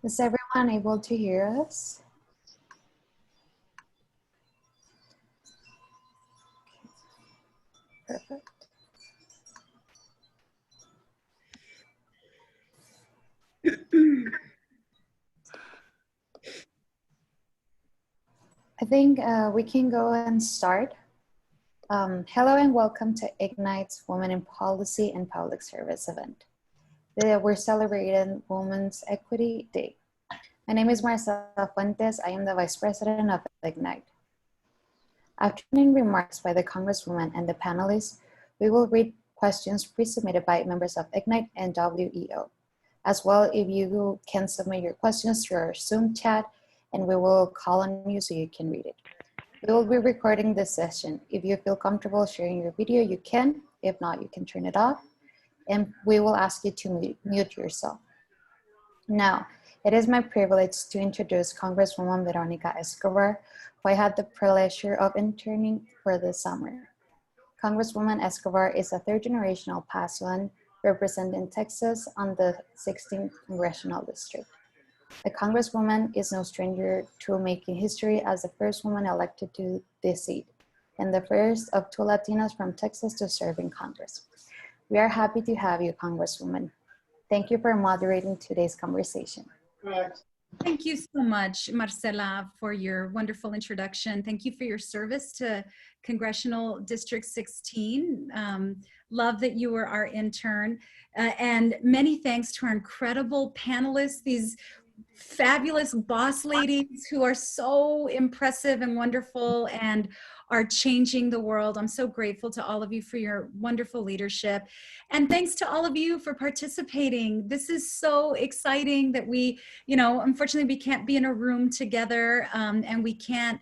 Is everyone able to hear us? Perfect. I think we can go and start. Hello and welcome to Ignite's Women in Policy and Public Service event. Today we're celebrating Women's Equity Day. My name is Marcela Fuentes. I am the Vice President of Ignite. After remarks by the Congresswoman and the panelists, we will read questions pre-submitted by members of Ignite and WEO. As well, if you can submit your questions through our Zoom chat, and we will call on you so you can read it. We will be recording this session. If you feel comfortable sharing your video, you can. If not, you can turn it off. And we will ask you to mute yourself. Now, it is my privilege to introduce Congresswoman Veronica Escobar, who I had the pleasure of interning for this summer. Congresswoman Escobar is a third-generation El Pasoan representing Texas on the 16th Congressional District. The Congresswoman is no stranger to making history as the first woman elected to this seat and the first of two Latinas from Texas to serve in Congress. We are happy to have you, Congresswoman. Thank you for moderating today's conversation. Thank you so much, Marcela, for your wonderful introduction. Thank you for your service to Congressional District 16. Love that you were our intern. And many thanks to our incredible panelists, these fabulous boss ladies who are so impressive and wonderful and are changing the world. I'm so grateful to all of you for your wonderful leadership. And thanks to all of you for participating. This is so exciting that we, unfortunately we can't be in a room together and we can't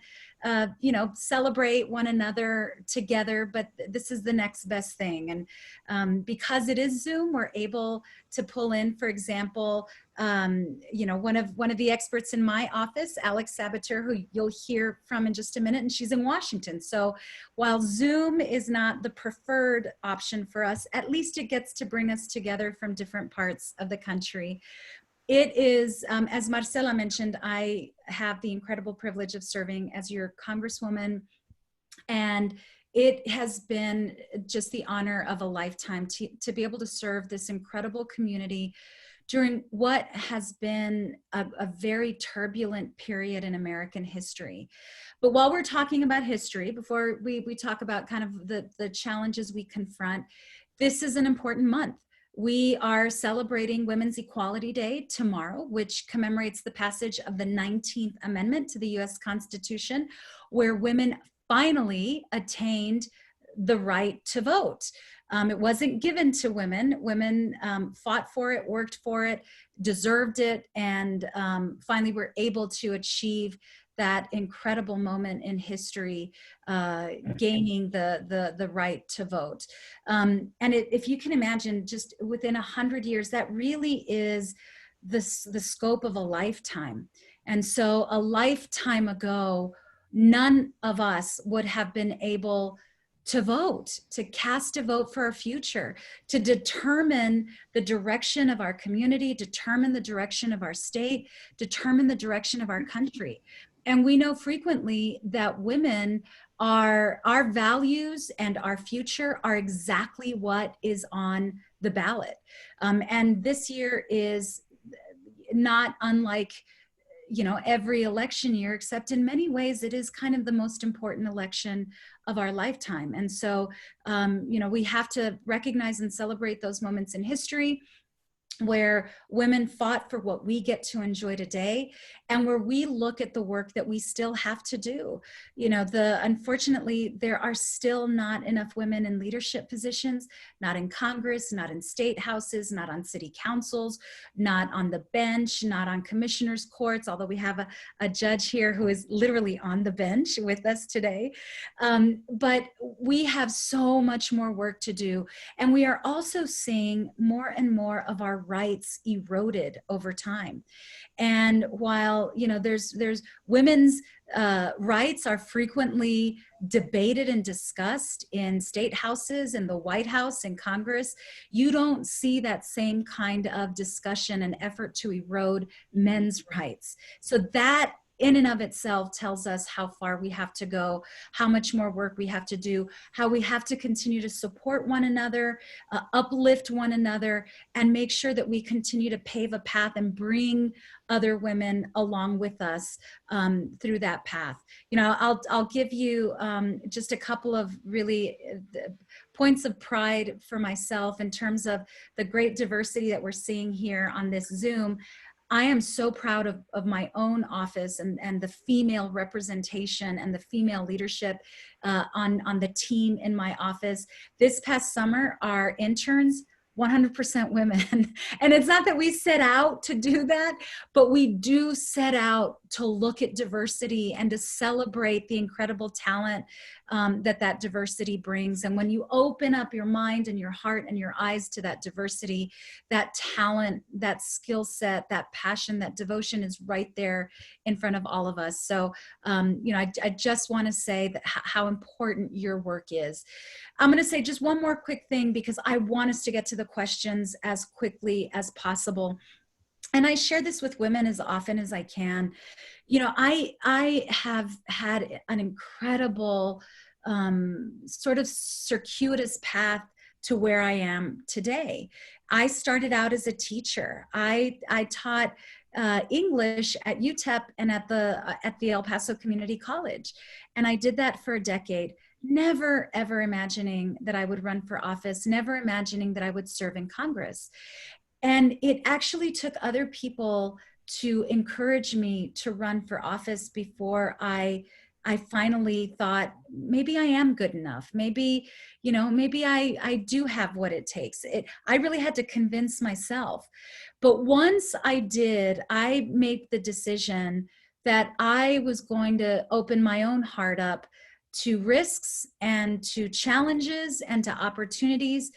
celebrate one another together, but this is the next best thing. And because it is Zoom, we're able to pull in, for example, one of the experts in my office, Alex Sabater, who you'll hear from in just a minute, and she's in Washington. So while Zoom is not the preferred option for us, at least it gets to bring us together from different parts of the country. It is, as Marcela mentioned, I have the incredible privilege of serving as your Congresswoman, and it has been just the honor of a lifetime to be able to serve this incredible community during what has been a very turbulent period in American history. But while we're talking about history, before we talk about kind of the challenges we confront, this is an important month. We are celebrating Women's Equality Day tomorrow, which commemorates the passage of the 19th Amendment to the US Constitution, where women finally attained the right to vote. It wasn't given to women. Women fought for it, worked for it, deserved it, and finally were able to achieve that incredible moment in history, gaining the right to vote. And if you can imagine, just within 100 years, that really is the scope of a lifetime. And so a lifetime ago, none of us would have been able to vote, to cast a vote for our future, to determine the direction of our community, determine the direction of our state, determine the direction of our country. And we know frequently that women are, our values and our future are exactly what is on the ballot. And this year is not unlike every election year, except in many ways it is kind of the most important election of our lifetime. And so, we have to recognize and celebrate those moments in history where women fought for what we get to enjoy today, and where we look at the work that we still have to do. Unfortunately, there are still not enough women in leadership positions, not in Congress, not in state houses, not on city councils, not on the bench, not on commissioners' courts, although we have a judge here who is literally on the bench with us today. But we have so much more work to do. And we are also seeing more and more of our rights eroded over time. And while, you know, there's women's rights are frequently debated and discussed in state houses, in the White House, in Congress, you don't see that same kind of discussion and effort to erode men's rights. So that in and of itself tells us how far we have to go, how much more work we have to do, how we have to continue to support one another, uplift one another, and make sure that we continue to pave a path and bring other women along with us through that path. You know, I'll give you just a couple of really points of pride for myself in terms of the great diversity that we're seeing here on this Zoom. I am so proud of my own office and the female representation and the female leadership on the team in my office. This past summer, our interns, 100% women. And it's not that we set out to do that, but we do set out to look at diversity and to celebrate the incredible talent that diversity brings. And when you open up your mind and your heart and your eyes to that diversity, that talent, that skill set, that passion, that devotion is right there in front of all of us. So, you know, I just want to say that how important your work is. I'm going to say just one more quick thing because I want us to get to the questions as quickly as possible. And I share this with women as often as I can. You know, I have had an incredible sort of circuitous path to where I am today. I started out as a teacher. I taught English at UTEP and at the El Paso Community College. And I did that for a decade, never ever imagining that I would run for office, never imagining that I would serve in Congress. And it actually took other people to encourage me to run for office before I finally thought, maybe I am good enough. Maybe, you know, maybe I do have what it takes. I really had to convince myself. But once I did, I made the decision that I was going to open my own heart up to risks and to challenges and to opportunities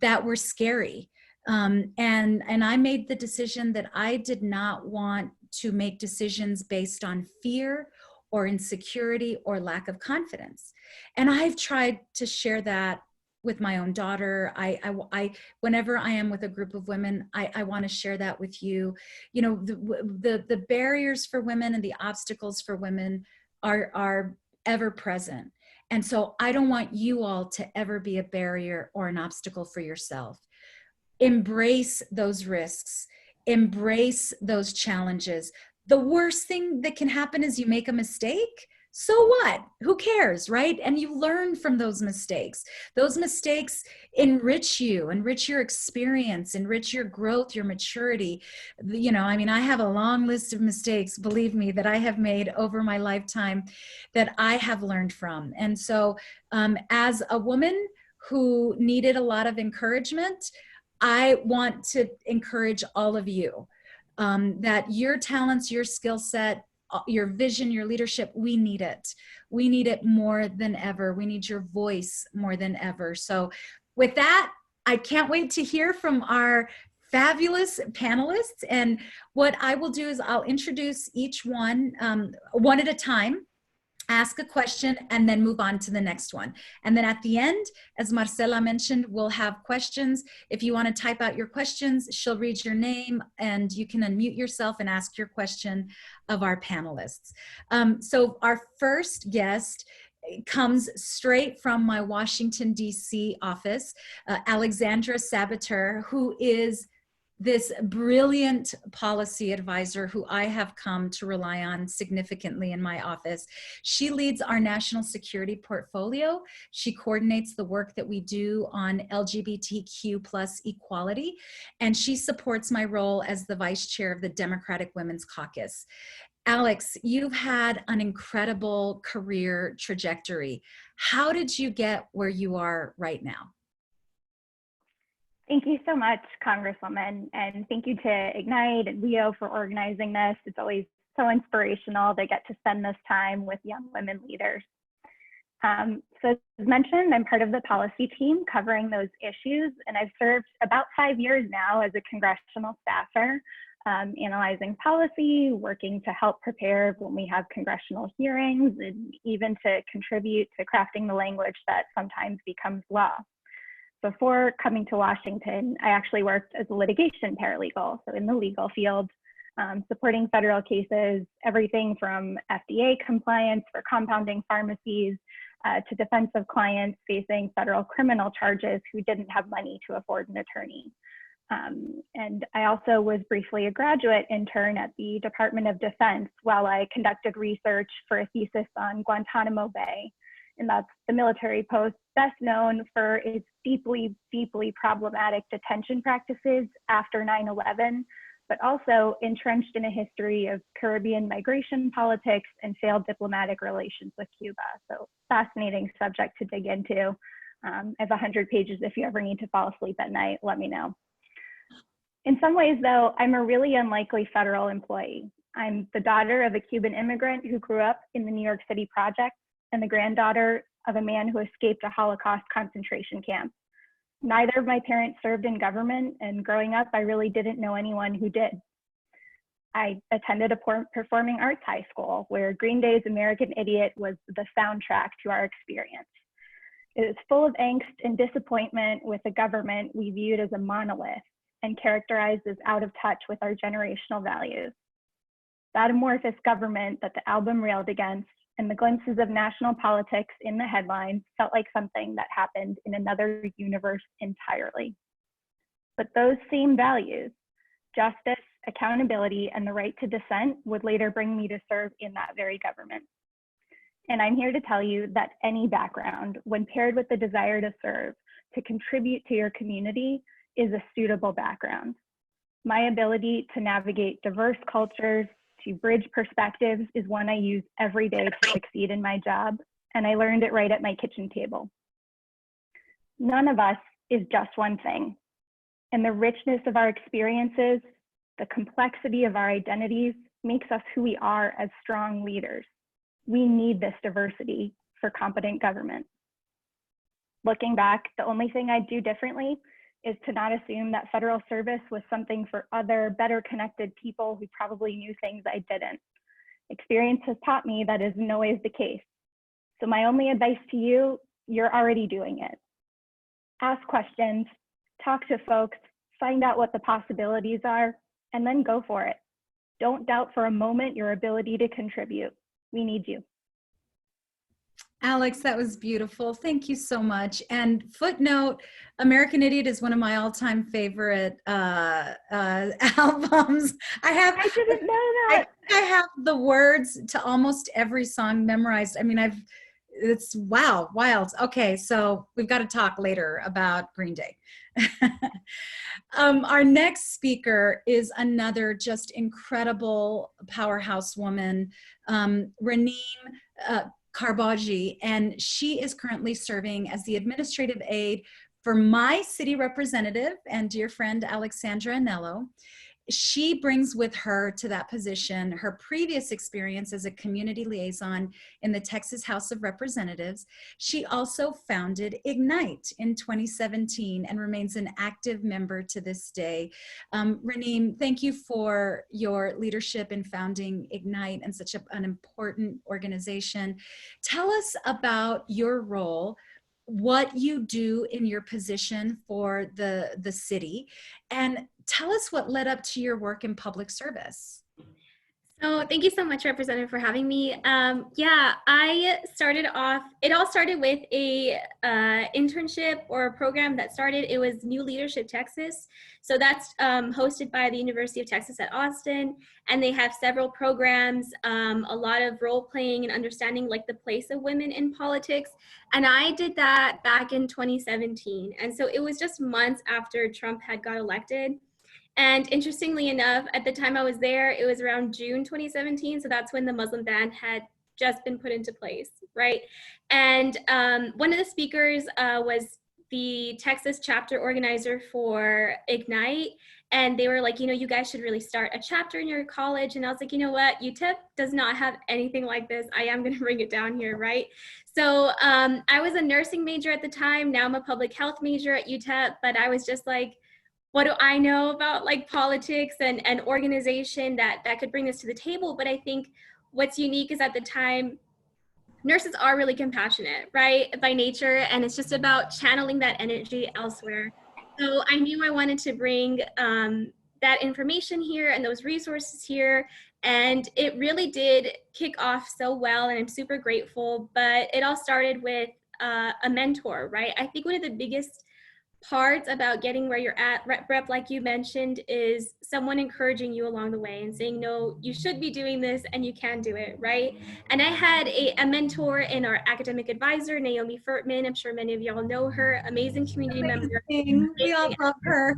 that were scary. And I made the decision that I did not want to make decisions based on fear or insecurity or lack of confidence. And I've tried to share that with my own daughter. Whenever I am with a group of women, I want to share that with you. You know, the barriers for women and the obstacles for women are ever present. And so I don't want you all to ever be a barrier or an obstacle for yourself. Embrace those risks, embrace those challenges. The worst thing that can happen is you make a mistake. So what? Who cares, right? And you learn from those mistakes. Those mistakes enrich you, enrich your experience, enrich your growth, your maturity. You know, I mean, I have a long list of mistakes, believe me, that I have made over my lifetime that I have learned from. And so as a woman who needed a lot of encouragement, I want to encourage all of you that your talents, your skill set, your vision, your leadership, we need it. We need it more than ever. We need your voice more than ever. So with that, I can't wait to hear from our fabulous panelists. And what I will do is I'll introduce each one one at a time, ask a question, and then move on to the next one. And then at the end, as Marcela mentioned, we'll have questions. If you want to type out your questions, she'll read your name and you can unmute yourself and ask your question of our panelists. So our first guest comes straight from my Washington, D.C. office, Alexsandra Sabater, who is this brilliant policy advisor who I have come to rely on significantly in my office. She leads our national security portfolio. She coordinates the work that we do on LGBTQ+ equality, and she supports my role as the vice chair of the Democratic Women's Caucus. Alex, you've had an incredible career trajectory. How did you get where you are right now? Thank you so much, Congresswoman, and thank you to Ignite and Leo for organizing this. It's always so inspirational to get to spend this time with young women leaders. So as mentioned, I'm part of the policy team covering those issues, and I've served about 5 years now as a congressional staffer, analyzing policy, working to help prepare when we have congressional hearings, and even to contribute to crafting the language that sometimes becomes law. Before coming to Washington, I actually worked as a litigation paralegal, so in the legal field, supporting federal cases, everything from FDA compliance for compounding pharmacies to defense of clients facing federal criminal charges who didn't have money to afford an attorney. And I also was briefly a graduate intern at the Department of Defense while I conducted research for a thesis on Guantanamo Bay. And that's the military post best known for its deeply, deeply problematic detention practices after 9/11, but also entrenched in a history of Caribbean migration politics and failed diplomatic relations with Cuba. So fascinating subject to dig into. I have 100 pages if you ever need to fall asleep at night, let me know. In some ways though, I'm a really unlikely federal employee. I'm the daughter of a Cuban immigrant who grew up in the New York City projects and the granddaughter of a man who escaped a Holocaust concentration camp. Neither of my parents served in government, and growing up, I really didn't know anyone who did. I attended a performing arts high school where Green Day's American Idiot was the soundtrack to our experience. It was full of angst and disappointment with a government we viewed as a monolith and characterized as out of touch with our generational values. That amorphous government that the album railed against and the glimpses of national politics in the headlines felt like something that happened in another universe entirely. But those same values, justice, accountability, and the right to dissent, would later bring me to serve in that very government. And I'm here to tell you that any background, when paired with the desire to serve, to contribute to your community, is a suitable background. My ability to navigate diverse cultures, to bridge perspectives is one I use every day to succeed in my job, and I learned it right at my kitchen table. None of us is just one thing, and the richness of our experiences, the complexity of our identities makes us who we are as strong leaders. We need this diversity for competent government. Looking back, the only thing I'd do differently is to not assume that federal service was something for other, better connected people who probably knew things I didn't. Experience has taught me that is no always the case. So my only advice to you, you're already doing it. Ask questions, talk to folks, find out what the possibilities are, and then go for it. Don't doubt for a moment your ability to contribute. We need you. Alex, that was beautiful. Thank you so much. And footnote, American Idiot is one of my all-time favorite albums. I didn't know that. I have the words to almost every song memorized. I mean, it's wow, wild. Okay, so we've got to talk later about Green Day. Our next speaker is another just incredible powerhouse woman, Raneem Karboji, and she is currently serving as the administrative aide for my city representative and dear friend Alexsandra Annello. She brings with her to that position her previous experience as a community liaison in the Texas House of Representatives. She also founded Ignite in 2017 and remains an active member to this day. Raneem, thank you for your leadership in founding Ignite and such an important organization. Tell us about your role, what you do in your position for the city, and tell us what led up to your work in public service. So thank you so much, Representative, for having me. Yeah, I started off, it all started with a internship or a program that started, it was New Leadership Texas. So that's hosted by the University of Texas at Austin. And they have several programs, a lot of role playing and understanding like the place of women in politics. And I did that back in 2017. And so it was just months after Trump had got elected. And interestingly enough, at the time I was there, it was around June 2017. So that's when the Muslim ban had just been put into place, right? And one of the speakers was the Texas chapter organizer for Ignite. And they were like, you know, you guys should really start a chapter in your college. And I was like, you know what, UTEP does not have anything like this. I am going to bring it down here, right? So I was a nursing major at the time. Now I'm a public health major at UTEP, but I was just like, what do I know about like politics and organization that could bring this to the table? But I think what's unique is at the time, nurses are really compassionate, right, by nature, and it's just about channeling that energy elsewhere. So I knew I wanted to bring that information here and those resources here, and it really did kick off so well, and I'm super grateful. But it all started with a mentor, right? I think one of the biggest parts about getting where you're at, rep, like you mentioned, is someone encouraging you along the way and saying, no, you should be doing this and you can do it, right? And I had a mentor in our academic advisor, Naomi Furtman. I'm sure many of y'all know her, amazing community member. We all love her.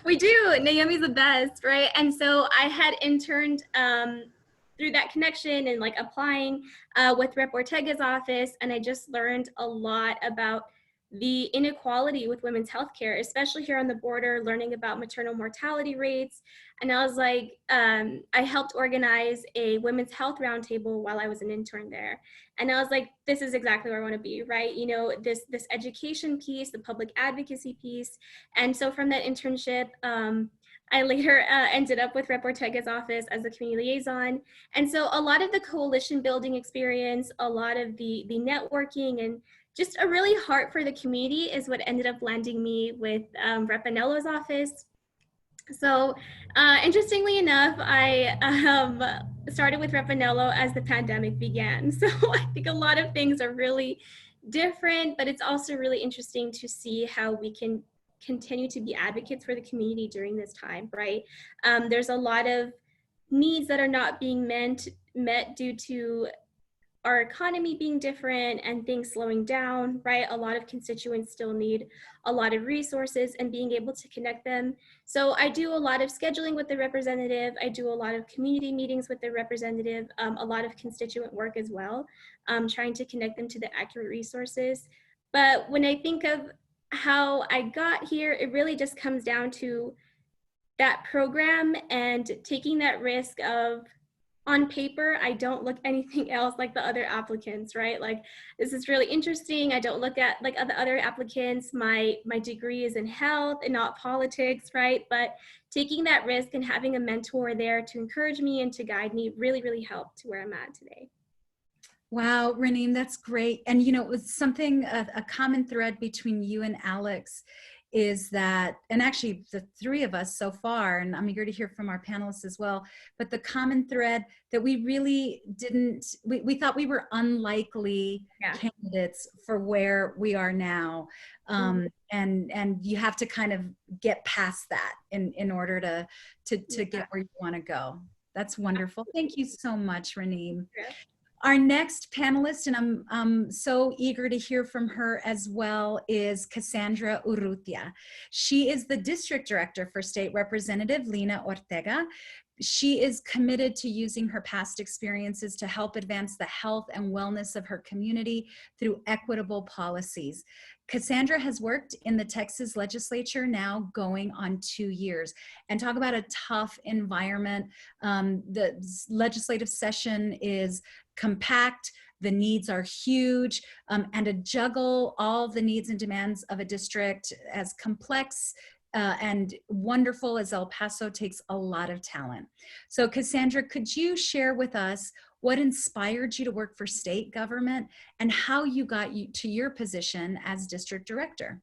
We do. Naomi's the best, right? And so I had interned through that connection and like applying with Rep Ortega's office, and I just learned a lot about the inequality with women's healthcare, especially here on the border, learning about maternal mortality rates. And I was like, I helped organize a women's health roundtable while I was an intern there. And I was like, this is exactly where I want to be, right? You know, this education piece, the public advocacy piece. And so from that internship, I later ended up with Rep Ortega's office as a community liaison. And so a lot of the coalition building experience, a lot of the networking, and just a really heart for the community is what ended up landing me with Rep Annello's office. So interestingly enough, I started with Rep Annello as the pandemic began. So I think a lot of things are really different, but it's also really interesting to see how we can continue to be advocates for the community during this time, right? There's a lot of needs that are not being met due to our economy being different and things slowing down, right? A lot of constituents still need a lot of resources and being able to connect them. So I do a lot of scheduling with the representative. I do a lot of community meetings with the representative, a lot of constituent work as well, trying to connect them to the accurate resources. But when I think of how I got here, it really just comes down to that program and taking that risk of, on paper, I don't look anything else like the other applicants, right? Like, this is really interesting. I don't look at like the other applicants. My degree is in health and not politics, right? But taking that risk and having a mentor there to encourage me and to guide me really, really helped to where I'm at today. Wow, Raneem, that's great. And you know, it was something, a common thread between you and Alex is that, and actually the three of us so far, and I'm eager to hear from our panelists as well, but the common thread that we really didn't, we thought we were unlikely candidates for where we are now. And you have to kind of get past that in order to get where you want to go. That's wonderful. Thank you so much, Raneem. Our next panelist, and I'm so eager to hear from her as well, is Cassandra Urrutia. She is the District Director for State Representative Lina Ortega. She is committed to using her past experiences to help advance the health and wellness of her community through equitable policies. Cassandra has worked in the Texas legislature now going on 2 years, and talk about a tough environment. The legislative session is compact, the needs are huge, and to juggle all the needs and demands of a district as complex and wonderful as El Paso takes a lot of talent. So Cassandra, could you share with us what inspired you to work for state government and how you got to your position as district director?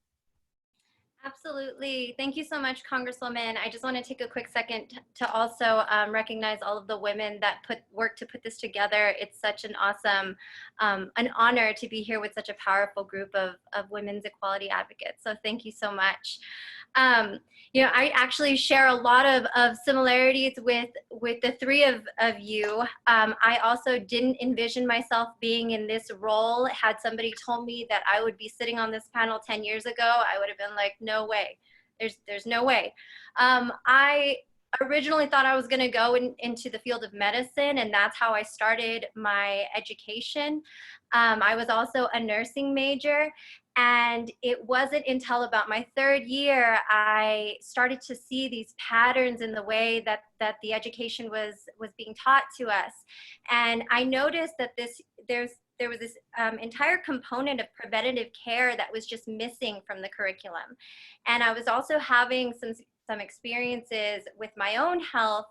Absolutely. Thank you so much, Congresswoman. I just want to take a quick second to also recognize all of the women that worked to put this together. It's such an awesome, an honor to be here with such a powerful group of women's equality advocates. So thank you so much. You know, I actually share a lot of similarities with the three of you. I also didn't envision myself being in this role. Had somebody told me that I would be sitting on this panel 10 years ago, I would have been like, no way. There's no way. I originally thought I was going to go into the field of medicine, and that's how I started my education. I was also a nursing major. And it wasn't until about my third year I started to see these patterns in the way that the education was being taught to us. And I noticed that there was this entire component of preventative care that was just missing from the curriculum. And I was also having some experiences with my own health,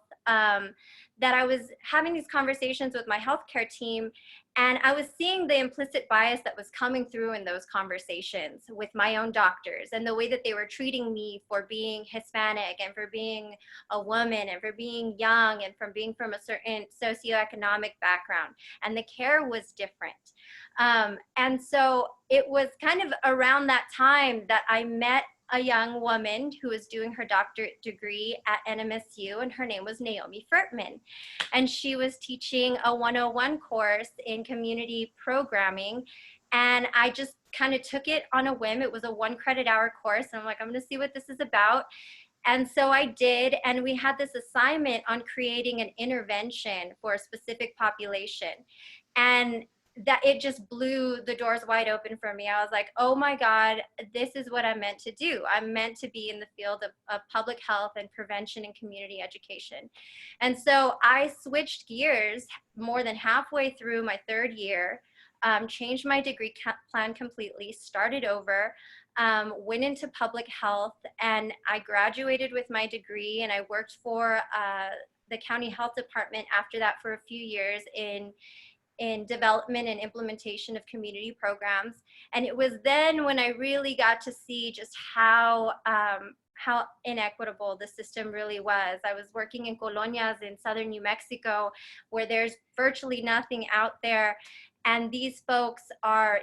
that I was having these conversations with my healthcare team, and I was seeing the implicit bias that was coming through in those conversations with my own doctors, and the way that they were treating me for being Hispanic and for being a woman and for being young and from being from a certain socioeconomic background. And the care was different. And so it was kind of around that time that I met a young woman who was doing her doctorate degree at NMSU, and her name was Naomi Furtman. And she was teaching a 101 course in community programming. And I just kind of took it on a whim. It was a 1 credit hour course. And I'm like, I'm going to see what this is about. And so I did. And we had this assignment on creating an intervention for a specific population. And that it just blew the doors wide open for me. I was like, oh my God, this is what I'm meant to do. I'm meant to be in the field of public health and prevention and community education. And so I switched gears more than halfway through my third year, changed my degree plan completely, started over, went into public health, and I graduated with my degree, and I worked for the county health department after that for a few years in development and implementation of community programs. And it was then when I really got to see just how inequitable the system really was. I was working in colonias in southern New Mexico, where there's virtually nothing out there. And these folks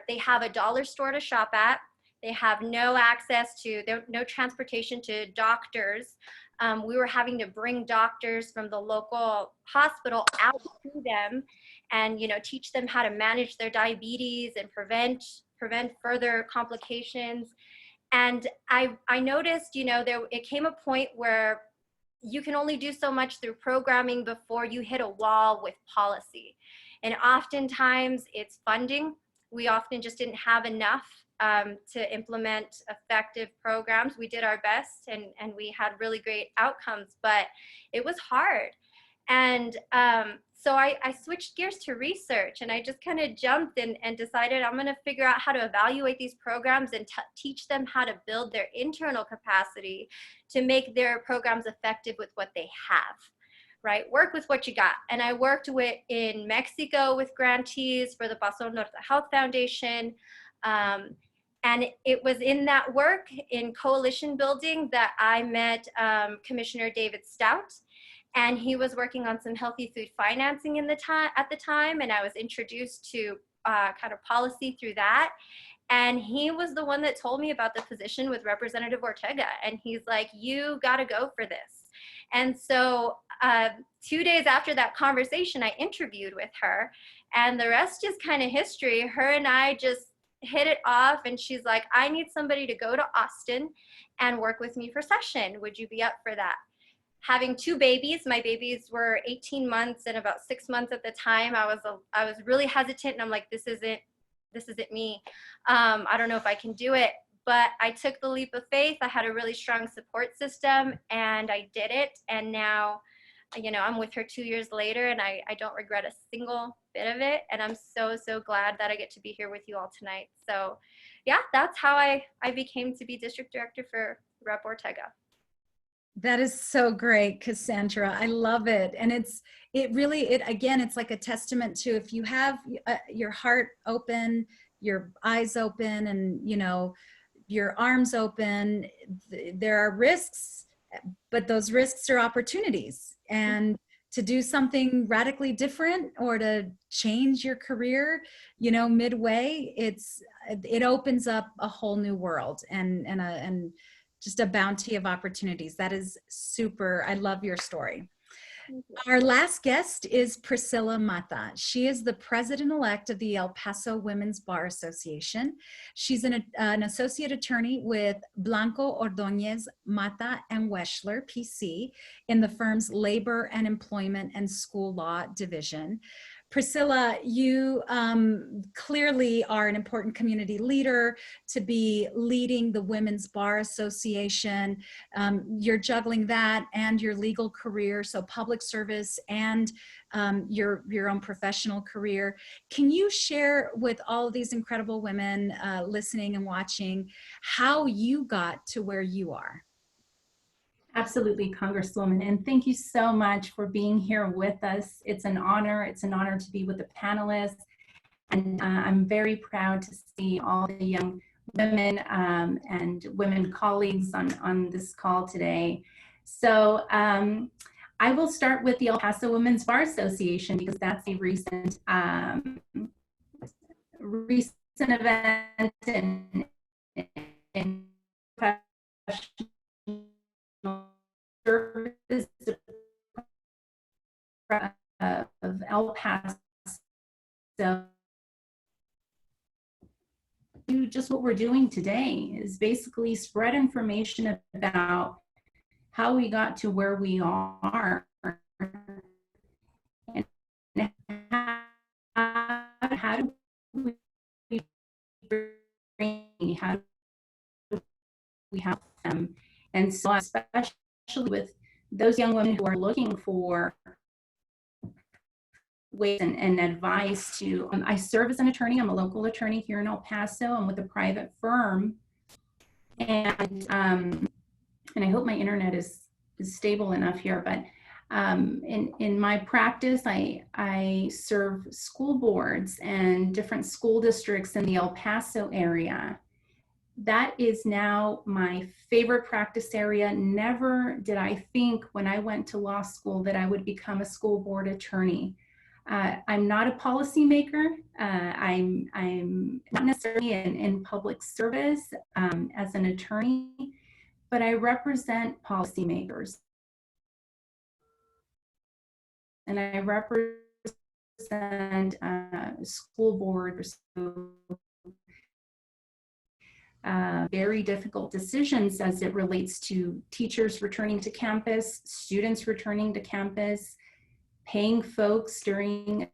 they have a dollar store to shop at. They have no access to, no transportation to doctors. We were having to bring doctors from the local hospital out to them and, teach them how to manage their diabetes and prevent further complications. And I noticed, it came a point where you can only do so much through programming before you hit a wall with policy. And oftentimes it's funding. We often just didn't have enough to implement effective programs. We did our best, and we had really great outcomes, but it was hard. And so I switched gears to research, and I just kind of jumped and decided I'm going to figure out how to evaluate these programs and teach them how to build their internal capacity to make their programs effective with what they have. Right? Work with what you got. And I worked in Mexico with grantees for the Paso Norte Health Foundation. And it was in that work in coalition building that I met Commissioner David Stout. And he was working on some healthy food financing at the time. And I was introduced to kind of policy through that. And he was the one that told me about the position with Representative Ortega. And he's like, you got to go for this. And so 2 days after that conversation, I interviewed with her, and the rest is kind of history. Her and I just hit it off, and she's like, I need somebody to go to Austin and work with me for session. Would you be up for that? Having 2 babies, my babies were 18 months and about 6 months at the time. I was really hesitant, and I'm like, this isn't me. I don't know if I can do it. But I took the leap of faith. I had a really strong support system, and I did it. And now, I'm with her 2 years later, and I don't regret a single bit of it. And I'm so, so glad that I get to be here with you all tonight. So yeah, that's how I became to be district director for Rep Ortega. That is so great, Cassandra. I love it. And again, it's like a testament to, if you have your heart open, your eyes open, and, your arms open, there are risks, but those risks are opportunities. And to do something radically different or to change your career, midway, it opens up a whole new world and just a bounty of opportunities. That is super. I love your story. Our last guest is Priscilla Mata. She is the president-elect of the El Paso Women's Bar Association. She's an associate attorney with Blanco Ordóñez Mata and Weschler, PC, in the firm's Labor and Employment and School Law Division. Priscilla, you clearly are an important community leader to be leading the Women's Bar Association. You're juggling that and your legal career, so public service and your own professional career. Can you share with all of these incredible women listening and watching how you got to where you are? Absolutely, Congresswoman, and thank you so much for being here with us. It's an honor. It's an honor to be with the panelists, and I'm very proud to see all the young women and women colleagues on this call today. So I will start with the El Paso Women's Bar Association because that's a recent event in professional service of El Paso. Just what we're doing today is basically spread information about how we got to where we are and how do we bring, how do we help them. And so especially with those young women who are looking for ways and advice to, I serve as an attorney. I'm a local attorney here in El Paso. I'm with a private firm. And I hope my internet is stable enough here, but in my practice, I serve school boards and different school districts in the El Paso area. That is now my favorite practice area. Never did I think when I went to law school that I would become a school board attorney. I'm not a policymaker. I'm not necessarily in public service as an attorney, but I represent policymakers. And I represent school boards who very difficult decisions as it relates to teachers returning to campus, students returning to campus, paying folks during.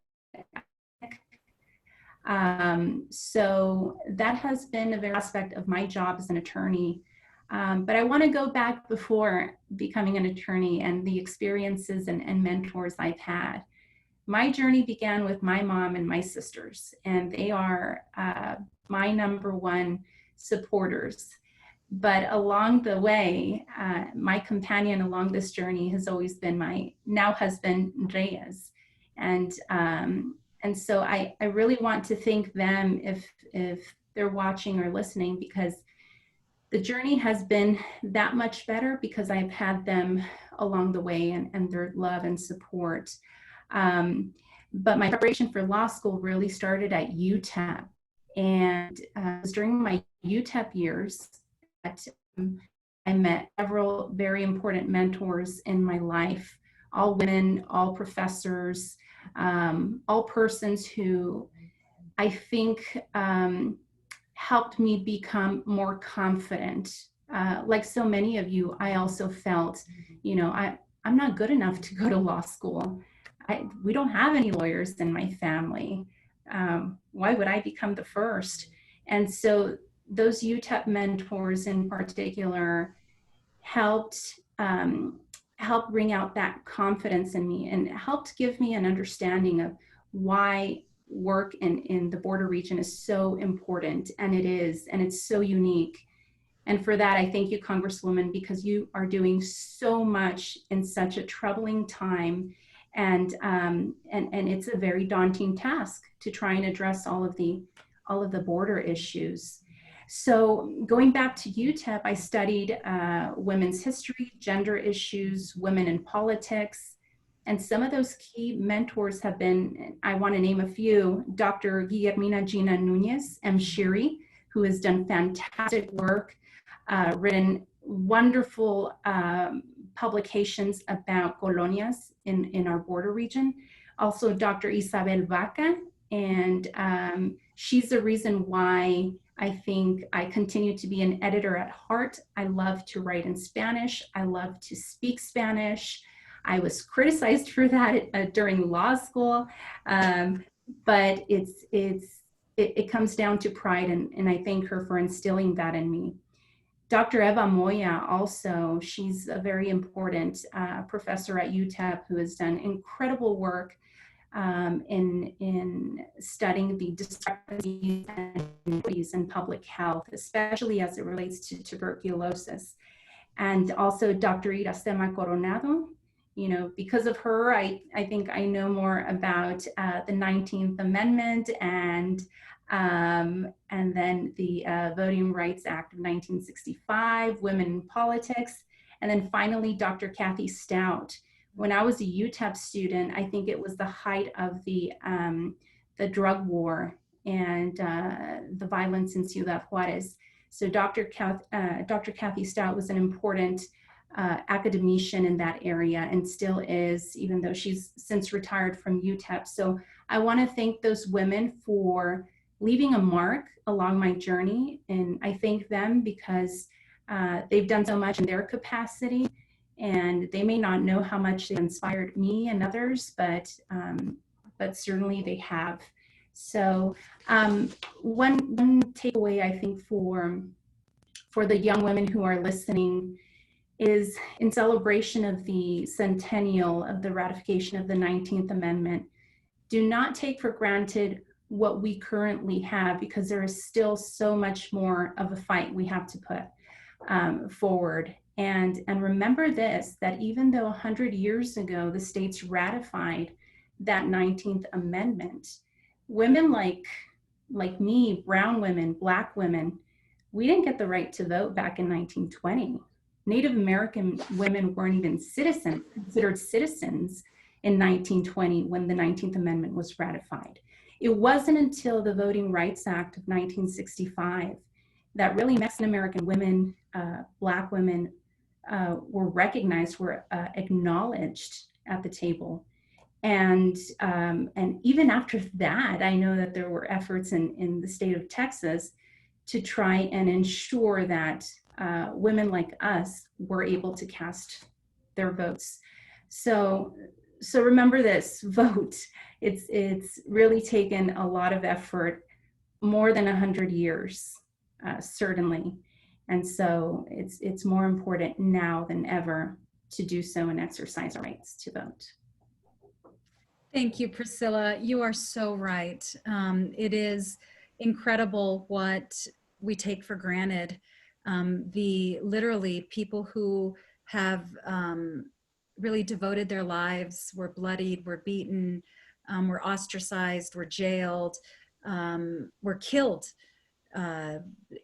So that has been a very aspect of my job as an attorney. But I want to go back before becoming an attorney and the experiences and mentors I've had. My journey began with my mom and my sisters, and they are my #1 supporters. But along the way, my companion along this journey has always been my now husband, Reyes. And so I really want to thank them if they're watching or listening, because the journey has been that much better because I've had them along the way and their love and support. But my preparation for law school really started at UTEP. And it was during my UTEP years that I met several very important mentors in my life, all women, all professors, all persons who I think helped me become more confident. Like so many of you, I also felt, you know, I'm not good enough to go to law school. We don't have any lawyers in my family. Why would I become the first? And so those UTEP mentors in particular helped bring out that confidence in me and helped give me an understanding of why work in the border region is so important, and it is, and it's so unique. And for that, I thank you, Congresswoman, because you are doing so much in such a troubling time, and it's a very daunting task to try and address all of the border issues. So going back to UTEP, I studied women's history, gender issues, women in politics. And some of those key mentors have been, I want to name a few, Dr. Guillermina Gina Nunez, Mshiri, who has done fantastic work, written wonderful publications about colonias in our border region. Also Dr. Isabel Vaca, and she's the reason why I think I continue to be an editor at heart. I love to write in Spanish. I love to speak Spanish. I was criticized for that during law school, but it comes down to pride, and I thank her for instilling that in me. Dr. Eva Moya also, she's a very important professor at UTEP who has done incredible work in studying the discrepancies and inequities in public health, especially as it relates to tuberculosis. And also Dr. Iracema Coronado, you know, because of her, I think I know more about the 19th Amendment and then the Voting Rights Act of 1965, women in politics, and then finally Dr. Kathy Stout. When I was a UTEP student, I think it was the height of the drug war and the violence in Ciudad Juarez. So Dr. Kathy Stout was an important academician in that area and still is, even though she's since retired from UTEP. So I want to thank those women for leaving a mark along my journey, and I thank them because they've done so much in their capacity, and they may not know how much they inspired me and others, but certainly they have. So one takeaway I think for the young women who are listening is, in celebration of the centennial of the ratification of the 19th Amendment, do not take for granted what we currently have, because there is still so much more of a fight we have to put forward. And remember this, that even though 100 years ago the states ratified that 19th Amendment, women like me, brown women, Black women, we didn't get the right to vote back in 1920. Native American women weren't even considered citizens in 1920 when the 19th Amendment was ratified. It wasn't until the Voting Rights Act of 1965 that really Mexican American women, Black women were recognized, were acknowledged at the table. And even after that, I know that there were efforts in the state of Texas to try and ensure that women like us were able to cast their votes. So remember this, vote. It's really taken a lot of effort, more than 100 years, certainly. And so it's more important now than ever to do so and exercise our rights to vote. Thank you, Priscilla. You are so right. It is incredible what we take for granted. Literally people who have really devoted their lives, were bloodied, were beaten, were ostracized, were jailed, were killed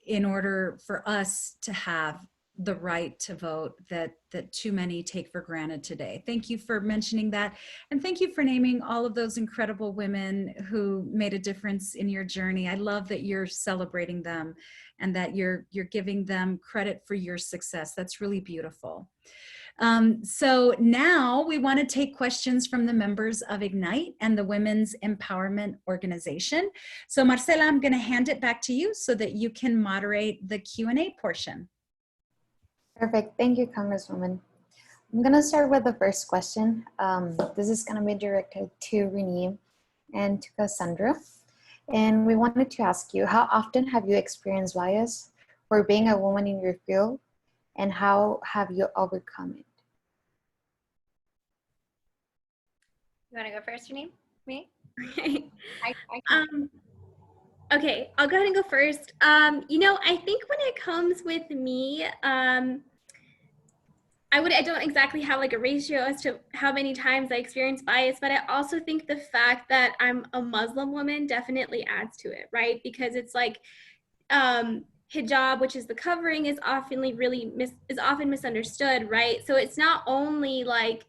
in order for us to have the right to vote that too many take for granted today. Thank you for mentioning that. And thank you for naming all of those incredible women who made a difference in your journey. I love that you're celebrating them and that you're giving them credit for your success. That's really beautiful. So now we want to take questions from the members of Ignite and the Women's Empowerment Organization. So Marcela, I'm going to hand it back to you so that you can moderate the Q&A portion. Perfect. Thank you, Congresswoman. I'm going to start with the first question. This is going to be directed to Raneem and to Cassandra. And we wanted to ask you, how often have you experienced bias for being a woman in your field, and how have you overcome it? You want to go first, Raneem? Me? Okay, I'll go ahead and go first. You know, I think when it comes with me, I don't exactly have like a ratio as to how many times I experience bias, but I also think the fact that I'm a Muslim woman definitely adds to it, right? Because it's like hijab, which is the covering, is often misunderstood, right? So it's not only like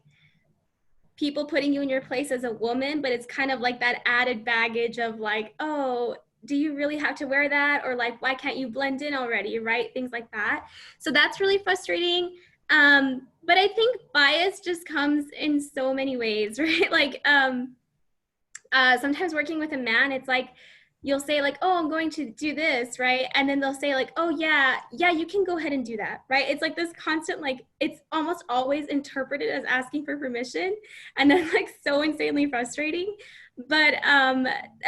people putting you in your place as a woman, but it's kind of like that added baggage of like, oh, do you really have to wear that? Or like, why can't you blend in already, right? Things like that. So that's really frustrating. But I think bias just comes in so many ways, right? Like sometimes working with a man, it's like you'll say like, oh, I'm going to do this, right? And then they'll say like, oh yeah, you can go ahead and do that, right? It's like this constant, like, it's almost always interpreted as asking for permission, and then like so insanely frustrating. But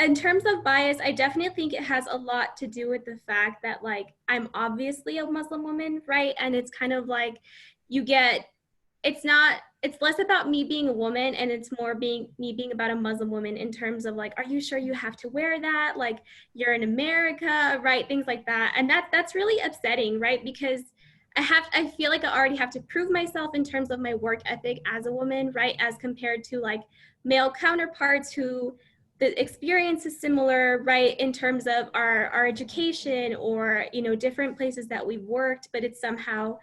in terms of bias, I definitely think it has a lot to do with the fact that like I'm obviously a Muslim woman, right? And it's kind of like you get, it's less about me being a woman and it's more me being about a Muslim woman in terms of like, are you sure you have to wear that? Like, you're in America, right? Things like that. And that's really upsetting, right? Because I feel like I already have to prove myself in terms of my work ethic as a woman, right? As compared to like male counterparts who the experience is similar, right? In terms of our education or, you know, different places that we've worked, but it's somehow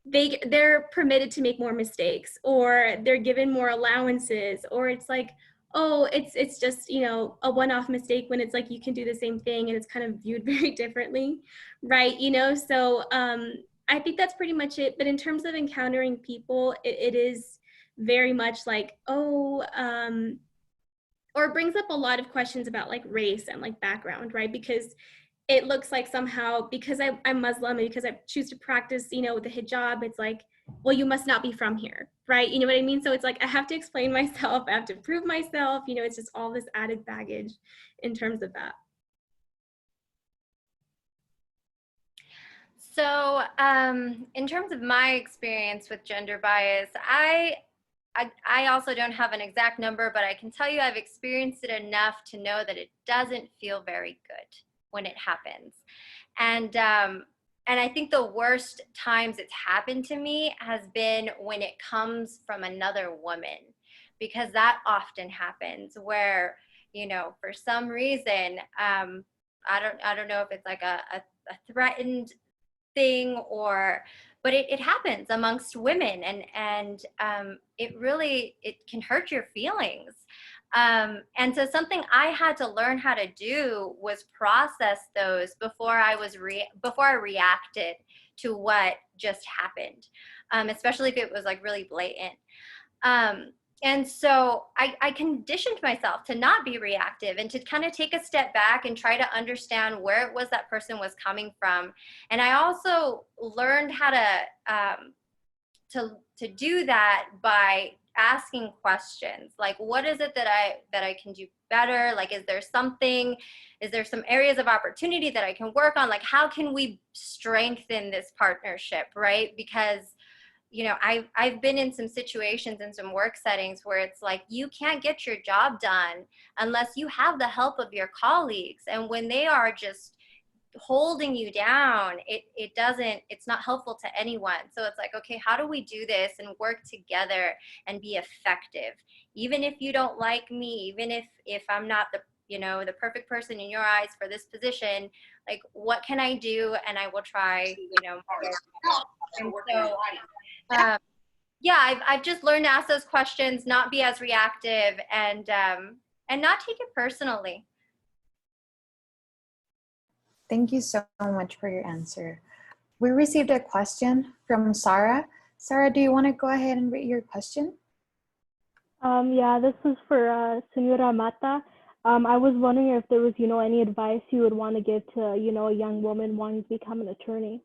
they're permitted to make more mistakes, or they're given more allowances, or it's like, oh, it's just, you know, a one-off mistake, when it's like you can do the same thing and it's kind of viewed very differently, right? You know, so I think that's pretty much it. But in terms of encountering people, it is very much like, oh, or it brings up a lot of questions about like race and like background, right? Because it looks like somehow because I'm Muslim and because I choose to practice, you know, with the hijab, it's like, well, you must not be from here, right? You know what I mean? So it's like I have to explain myself, I have to prove myself, you know, it's just all this added baggage in terms of that. So in terms of my experience with gender bias, I also don't have an exact number, but I can tell you I've experienced it enough to know that it doesn't feel very good when it happens. And I think the worst times it's happened to me has been when it comes from another woman, because that often happens where, you know, for some reason, I don't know if it's like a threatened thing, or but it happens amongst women, and it really, it can hurt your feelings. And so something I had to learn how to do was process those before I reacted to what just happened, especially if it was like really blatant. And so I conditioned myself to not be reactive and to kind of take a step back and try to understand where it was that person was coming from. And I also learned how to do that by asking questions like, what is it that I can do better? Like, is there some areas of opportunity that I can work on? Like, how can we strengthen this partnership, right? Because, you know, I've been in some situations in some work settings where it's like, you can't get your job done unless you have the help of your colleagues. And when they are just holding you down, it's not helpful to anyone. So it's like, okay, how do we do this and work together and be effective? Even if you don't like me, even if I'm not the perfect person in your eyes for this position, like, what can I do? And I will try, and so yeah, I've just learned to ask those questions, not be as reactive, and not take it personally. Thank you so much for your answer. We received a question from Sarah. Sarah, do you want to go ahead and read your question? Yeah, this is for Senora Mata. I was wondering if there was, any advice you would want to give to, a young woman wanting to become an attorney.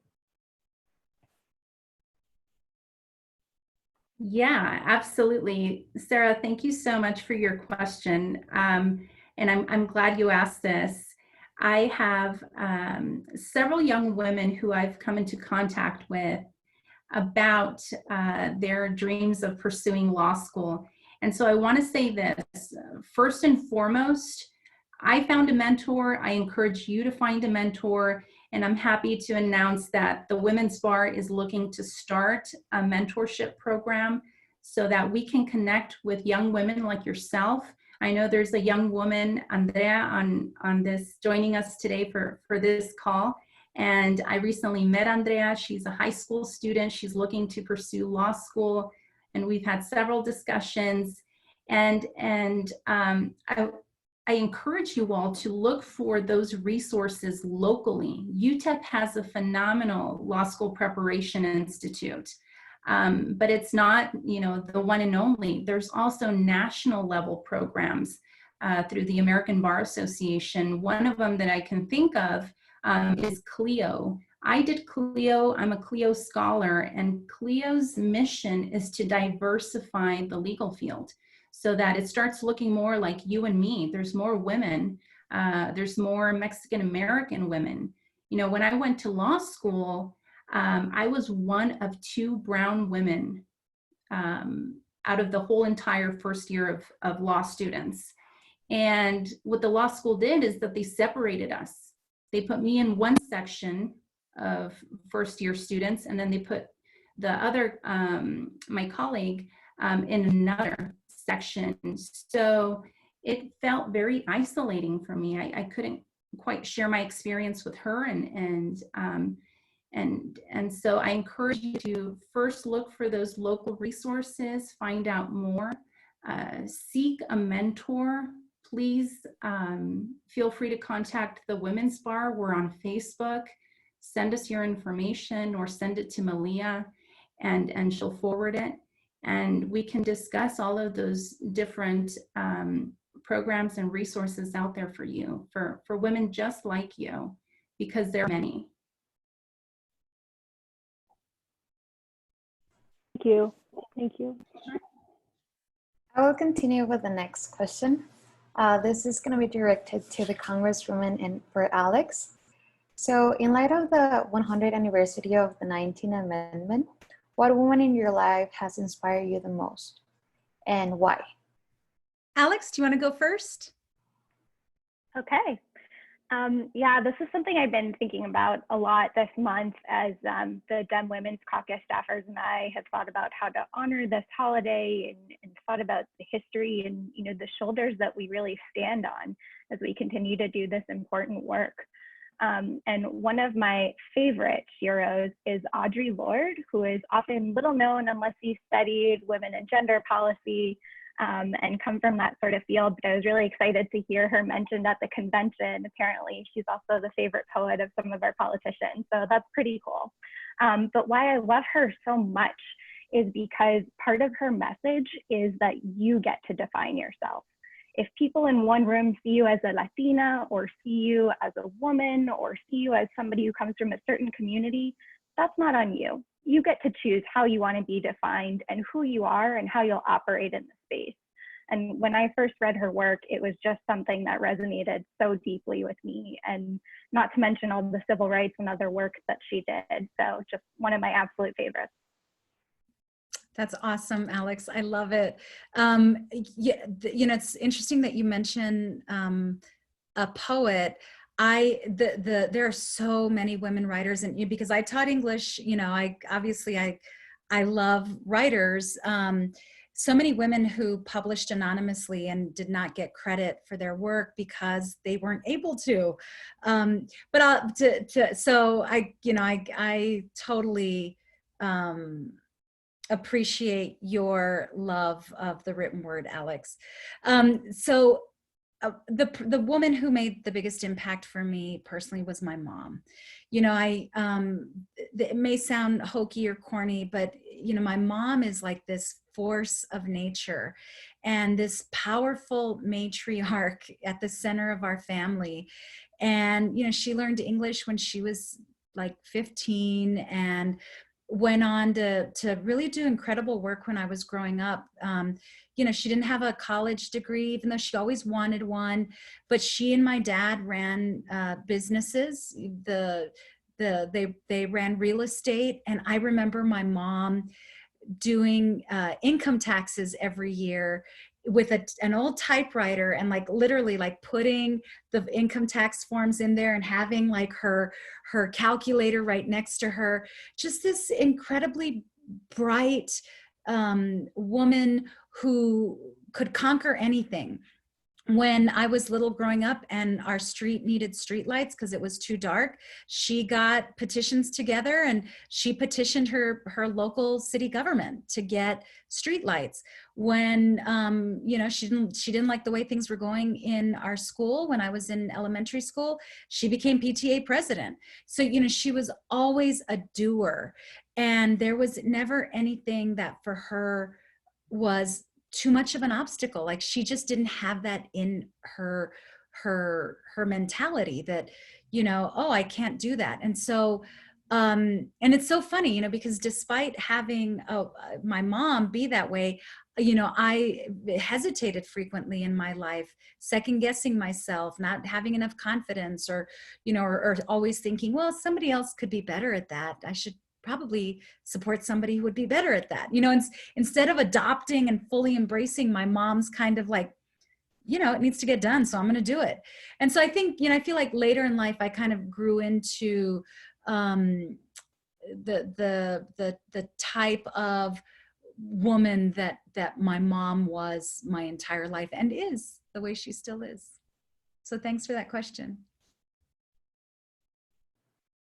Yeah, absolutely. Sarah, thank you so much for your question. And I'm glad you asked this. I have several young women who I've come into contact with about their dreams of pursuing law school. And so I want to say this, first and foremost, I found a mentor. I encourage you to find a mentor. And I'm happy to announce that the Women's Bar is looking to start a mentorship program so that we can connect with young women like yourself. I know there's a young woman, Andrea, on this, joining us today for this call. And I recently met Andrea. She's a high school student. She's looking to pursue law school. And we've had several discussions. And I encourage you all to look for those resources locally. UTEP has a phenomenal law school preparation institute, but it's not, the one and only. There's also national level programs through the American Bar Association. One of them that I can think of is CLEO. I did CLEO, I'm a CLEO scholar, and CLEO's mission is to diversify the legal field so that it starts looking more like you and me. There's more women, there's more Mexican American women. You know, when I went to law school, I was one of 2 brown women out of the whole entire first year of law students. And what the law school did is that they separated us. They put me in one section of first year students, and then they put the other, my colleague, in another section. So it felt very isolating for me. I couldn't quite share my experience with her, and so I encourage you to first look for those local resources, find out more, seek a mentor. Please feel free to contact the Women's Bar. We're on Facebook. Send us your information or send it to Malia, and she'll forward it. And we can discuss all of those different programs and resources out there for you, for women just like you, because there are many. Thank you. Thank you. I will continue with the next question. This is going to be directed to the Congresswoman and for Alex. So in light of the 100th anniversary of the 19th Amendment, what woman in your life has inspired you the most and why? Alex, do you want to go first? Okay. Yeah, this is something I've been thinking about a lot this month as the Dem Women's Caucus staffers and I have thought about how to honor this holiday and thought about the history and, you know, the shoulders that we really stand on as we continue to do this important work. And one of my favorite heroes is Audre Lorde, who is often little known unless you studied women and gender policy and come from that sort of field. But I was really excited to hear her mentioned at the convention. Apparently, she's also the favorite poet of some of our politicians. So that's pretty cool. But why I love her so much is because part of her message is that you get to define yourself. If people in one room see you as a Latina or see you as a woman or see you as somebody who comes from a certain community, that's not on you. You get to choose how you want to be defined and who you are and how you'll operate in the space. And when I first read her work, it was just something that resonated so deeply with me, and not to mention all the civil rights and other work that she did. So just one of my absolute favorites. That's awesome, Alex. I love it. Yeah, you know, it's interesting that you mention a poet. There are so many women writers, and because I taught English, you know, I love writers. So many women who published anonymously and did not get credit for their work because they weren't able to. So I totally appreciate your love of the written word, Alex. The woman who made the biggest impact for me personally was my mom. You know, it may sound hokey or corny, but you know, my mom is like this force of nature and this powerful matriarch at the center of our family. And you know, she learned English when she was like 15 and went on to really do incredible work when I was growing up. You know, she didn't have a college degree, even though she always wanted one, but she and my dad ran businesses. They ran real estate. And I remember my mom doing income taxes every year with an old typewriter and like literally like putting the income tax forms in there and having like her calculator right next to her. Just this incredibly bright woman who could conquer anything. When I was little growing up and our street needed streetlights because it was too dark, she got petitions together and she petitioned her local city government to get streetlights. When you know, she didn't like the way things were going in our school when I was in elementary school, she became PTA president. So you know, she was always a doer, and there was never anything that for her was too much of an obstacle. Like she just didn't have that in her mentality that, you know, oh, I can't do that. And so, and it's so funny, you know, because despite having my mom be that way, you know, I hesitated frequently in my life, second guessing myself, not having enough confidence, or, you know, or always thinking, well, somebody else could be better at that. I should probably support somebody who would be better at that. You know, instead of adopting and fully embracing my mom's kind of like, you know, it needs to get done, so I'm going to do it. And so I think, you know, I feel like later in life, I kind of grew into the type of woman that my mom was my entire life, and is the way she still is. So thanks for that question.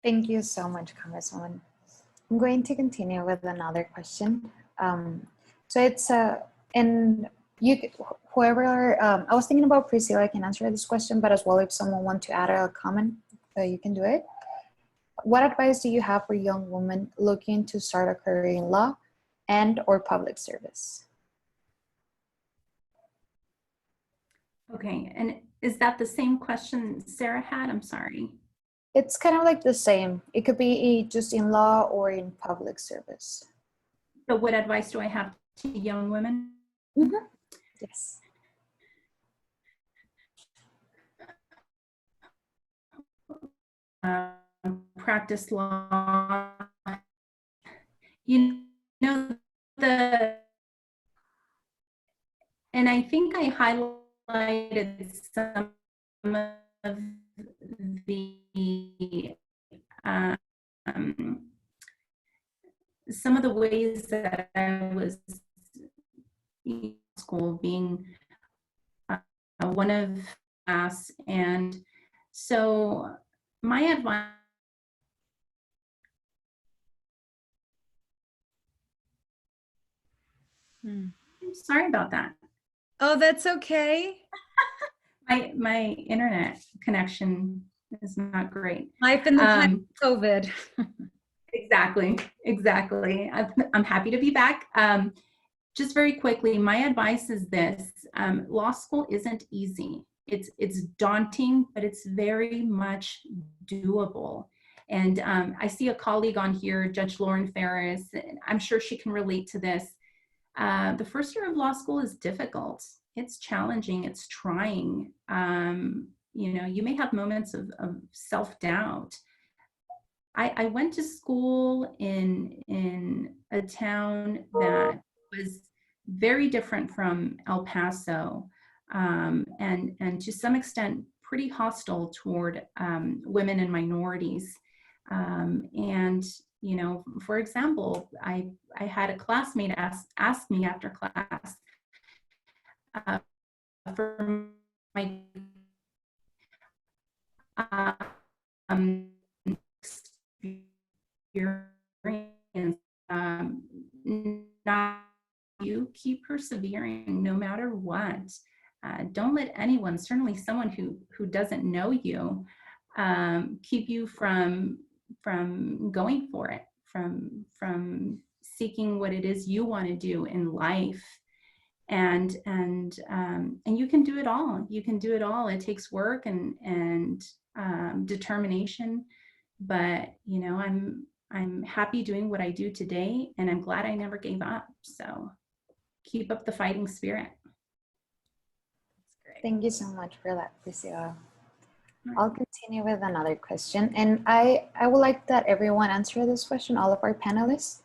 Thank you so much, Congresswoman. I'm going to continue with another question. So it's and you, whoever, I was thinking about Priscilla can answer this question, but as well, if someone wants to add a comment, you can do it. What advice do you have for young women looking to start a career in law and or public service? Okay, and is that the same question Sarah had? I'm sorry. It's kind of like the same. It could be just in law or in public service. So what advice do I have to young women? Mm-hmm. Yes. Practice law. You know, and I think I highlighted some of the ways that I was in school, being one of us, and so my advice. I'm sorry about that. Oh, that's okay. My internet connection is not great. Life in the time of COVID. Exactly. I'm happy to be back. Just very quickly, my advice is this: law school isn't easy. It's daunting, but it's very much doable. And I see a colleague on here, Judge Lauren Ferris, and I'm sure she can relate to this. The first year of law school is difficult. It's challenging, it's trying. You know, you may have moments of self-doubt. I went to school in a town that was very different from El Paso, and to some extent pretty hostile toward women and minorities. And you know, for example, I had a classmate ask me after class for my experience. Not you keep persevering no matter what. Don't let anyone, certainly someone who doesn't know you, keep you from going for it, from seeking what it is you want to do in life. And you can do it all. You can do it all. It takes work and determination. But you know, I'm happy doing what I do today, and I'm glad I never gave up. So keep up the fighting spirit. Thank you so much for that, Priscilla. I'll continue with another question. And I would like that everyone answer this question, all of our panelists.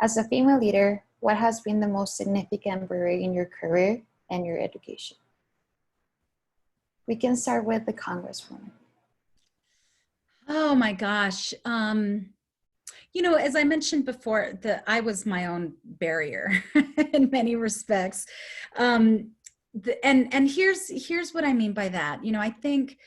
As a female leader, what has been the most significant barrier in your career and your education? We can start with the Congresswoman. Oh my gosh. You know, as I mentioned before, I was my own barrier in many respects. And here's what I mean by that. You know, I think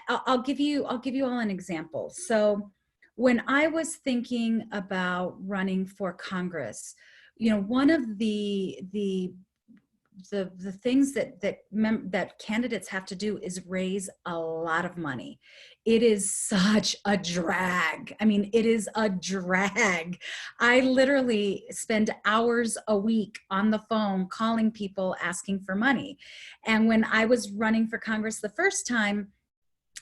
I'll give you all an example. So when I was thinking about running for Congress, you know, one of the the things that candidates have to do is raise a lot of money. It is such a drag. I mean, it is a drag. I literally spend hours a week on the phone calling people asking for money. And when I was running for Congress the first time,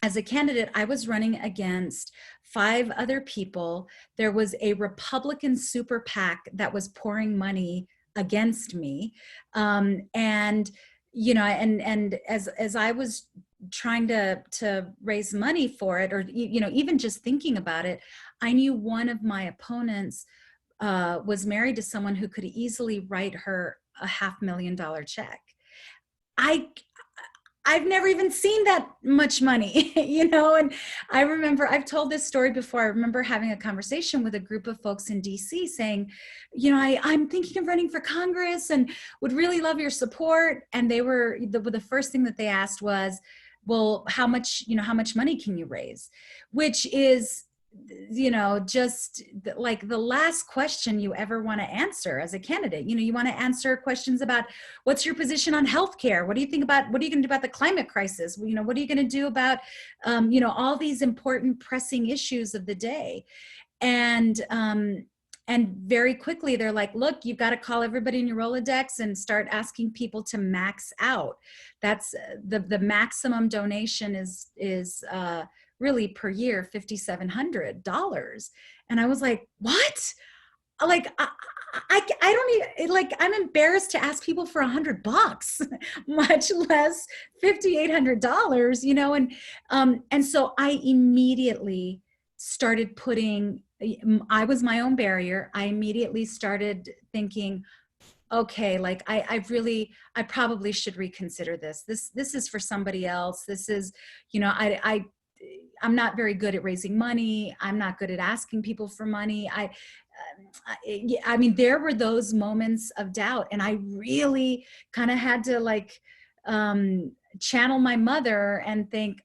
as a candidate, I was running against 5 other people. There was a Republican super PAC that was pouring money against me. And, you know, and as I was trying to raise money for it, or, you know, even just thinking about it, I knew one of my opponents was married to someone who could easily write her a $500,000 check. I've never even seen that much money, you know, and I remember, I've told this story before. I remember having a conversation with a group of folks in DC saying, you know, I'm thinking of running for Congress and would really love your support. And they were, the first thing that they asked was, well, how much money can you raise? Which is, you know, just like the last question you ever want to answer as a candidate. You know, you want to answer questions about what's your position on healthcare? What do you think about, what are you going to do about the climate crisis? You know, what are you going to do about, you know, all these important pressing issues of the day? And very quickly they're like, look, you've got to call everybody in your Rolodex and start asking people to max out. That's the maximum donation is really per year, $5,700. And I was like, what? Like, I don't even, like, I'm embarrassed to ask people for $100, much less $5,800, you know? And so I immediately started putting, I was my own barrier. I immediately started thinking, okay, like I probably should reconsider this. This is for somebody else. This is, you know, I'm not very good at raising money. I'm not good at asking people for money. I mean, there were those moments of doubt, and I really kind of had to like channel my mother and think,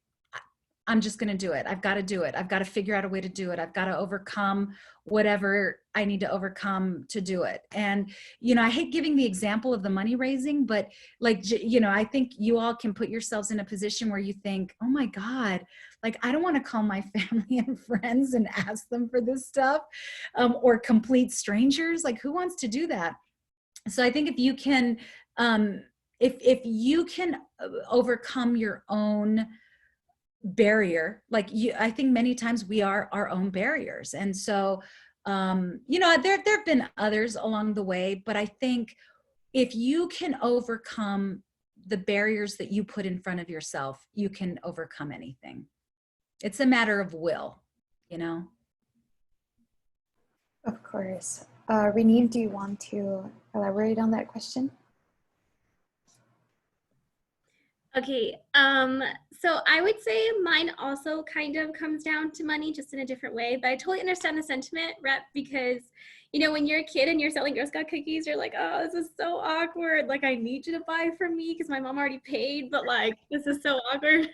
I'm just going to do it. I've got to do it. I've got to figure out a way to do it. I've got to overcome whatever I need to overcome to do it. And, you know, I hate giving the example of the money raising, but like, you know, I think you all can put yourselves in a position where you think, oh my God, like, I don't want to call my family and friends and ask them for this stuff, or complete strangers. Like, who wants to do that? So I think if you can, if you can overcome your own barrier, like I think many times we are our own barriers. And so, you know, there have been others along the way, but I think if you can overcome the barriers that you put in front of yourself, you can overcome anything. It's a matter of will, you know? Of course. Raneem, do you want to elaborate on that question? Okay, so I would say mine also kind of comes down to money, just in a different way, but I totally understand the sentiment, Rep, because, you know, when you're a kid and you're selling Girl Scout cookies, you're like, oh, this is so awkward. Like, I need you to buy for me because my mom already paid, but like, this is so awkward,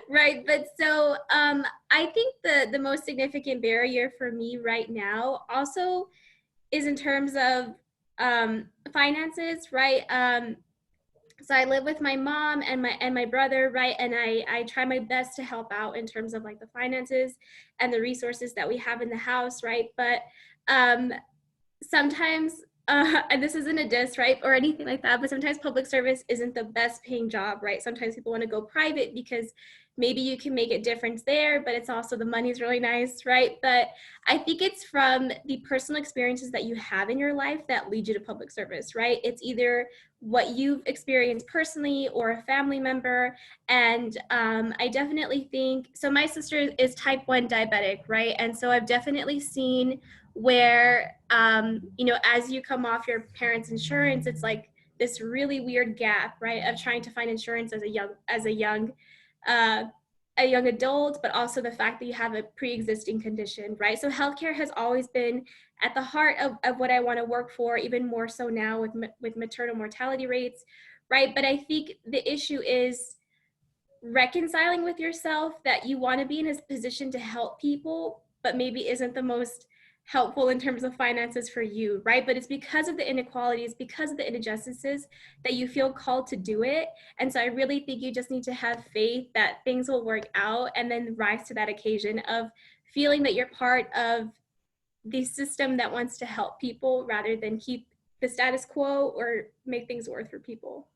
right? But so I think the most significant barrier for me right now also is in terms of finances, right? So I live with my mom and my brother, right? And I try my best to help out in terms of like the finances and the resources that we have in the house, right? But sometimes, and this isn't a diss, right, or anything like that, but sometimes public service isn't the best paying job, right? Sometimes people want to go private because maybe you can make a difference there, but it's also the money's really nice, right? But I think it's from the personal experiences that you have in your life that lead you to public service, right? It's either what you've experienced personally or a family member. And I definitely think, so my sister is type 1 diabetic, right? And so I've definitely seen where, you know, as you come off your parents' insurance, it's like this really weird gap, right, of trying to find insurance as a young adult, but also the fact that you have a pre-existing condition, right? So healthcare has always been at the heart of what I want to work for, even more so now with maternal mortality rates, right? But I think the issue is reconciling with yourself that you want to be in a position to help people, but maybe isn't the most helpful in terms of finances for you, right? But it's because of the inequalities, because of the injustices that you feel called to do it. And so I really think you just need to have faith that things will work out and then rise to that occasion of feeling that you're part of the system that wants to help people rather than keep the status quo or make things worse for people.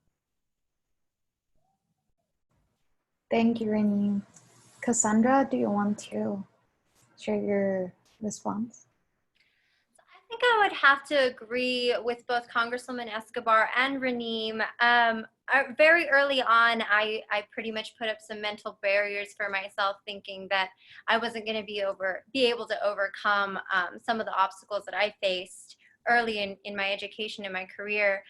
Thank you, Raneem. Cassandra, do you want to share your response? I think I would have to agree with both Congresswoman Escobar and Raneem. Very early on, I pretty much put up some mental barriers for myself, thinking that I wasn't going to be able to overcome some of the obstacles that I faced early in my education and my career.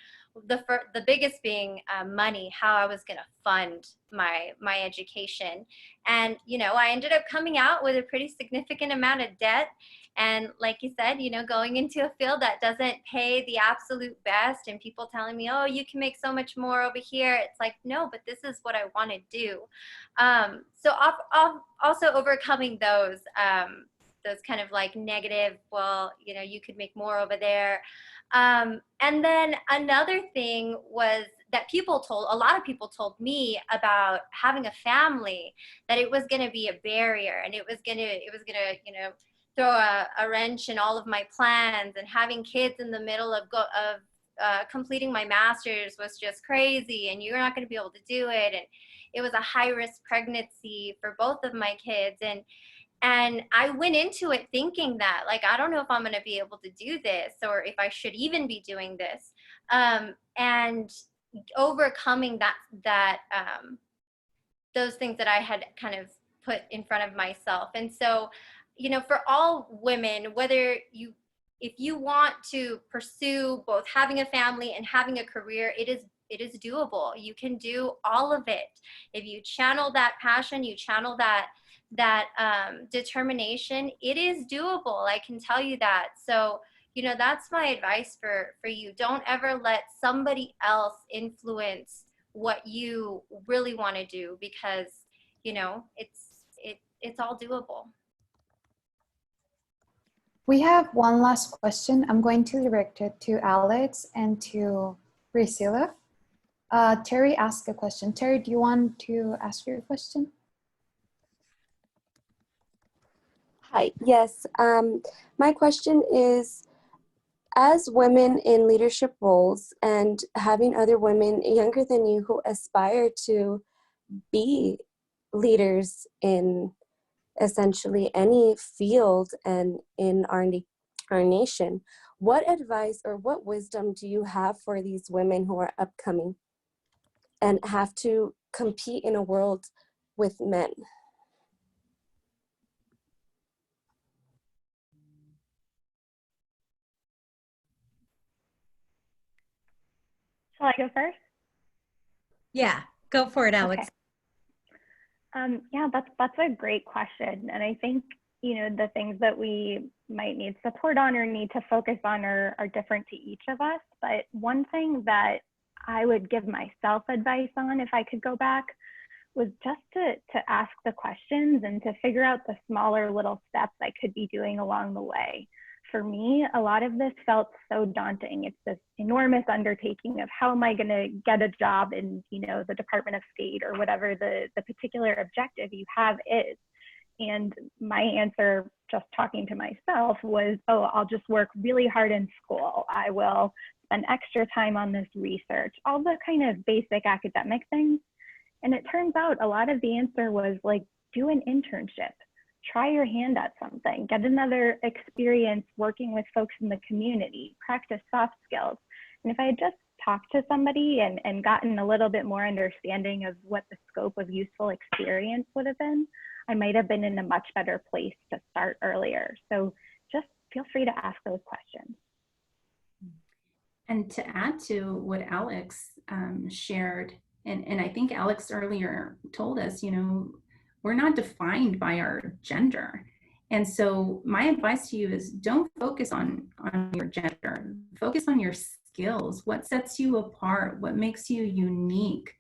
The biggest being money, how I was going to fund my education. And, you know, I ended up coming out with a pretty significant amount of debt. And like you said, you know, going into a field that doesn't pay the absolute best and people telling me, oh, you can make so much more over here. It's like, no, but this is what I want to do. So also overcoming those kind of like negative, well, you know, you could make more over there. And then another thing was that a lot of people told me about having a family, that it was going to be a barrier and it was going to, you know, throw a wrench in all of my plans, and having kids in the middle of completing my master's was just crazy and you're not going to be able to do it. And it was a high risk pregnancy for both of my kids. And I went into it thinking that, like, I don't know if I'm going to be able to do this or if I should even be doing this. And overcoming those things that I had kind of put in front of myself. And so, you know, for all women, if you want to pursue both having a family and having a career, it is doable. You can do all of it. If you channel that passion, you channel that determination, it is doable. I can tell you that. So, you know, that's my advice for you. Don't ever let somebody else influence what you really want to do, because, you know, it's all doable. We have one last question. I'm going to direct it to Alex and to Priscilla. Terry asked a question. Terry, do you want to ask your question? Hi, yes. My question is, as women in leadership roles and having other women younger than you who aspire to be leaders in essentially any field and in our nation, what advice or what wisdom do you have for these women who are upcoming and have to compete in a world with men? Shall I go first? Yeah, go for it, Alex. Okay. Yeah, that's a great question. And I think, you know, the things that we might need support on or need to focus on are different to each of us. But one thing that I would give myself advice on, if I could go back, was just to ask the questions and to figure out the smaller little steps I could be doing along the way. For me, a lot of this felt so daunting. It's this enormous undertaking of how am I going to get a job in, you know, the Department of State or whatever the particular objective you have is. And my answer, just talking to myself, was, oh, I'll just work really hard in school. I will spend extra time on this research, all the kind of basic academic things. And it turns out a lot of the answer was like, do an internship. Try your hand at something, get another experience working with folks in the community, practice soft skills. And if I had just talked to somebody and gotten a little bit more understanding of what the scope of useful experience would have been, I might have been in a much better place to start earlier. So just feel free to ask those questions. And to add to what Alex shared, and I think Alex earlier told us, you know, we're not defined by our gender. And so my advice to you is don't focus on your gender, focus on your skills. What sets you apart? What makes you unique?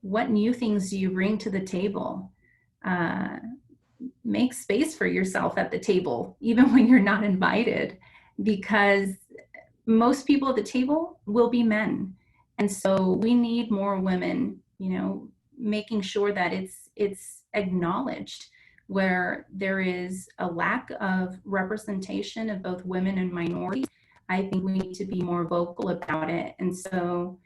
What new things do you bring to the table? make space for yourself at the table, even when you're not invited, because most people at the table will be men. And so we need more women, you know, making sure that it's acknowledged where there is a lack of representation of both women and minorities. I think we need to be more vocal about it. And so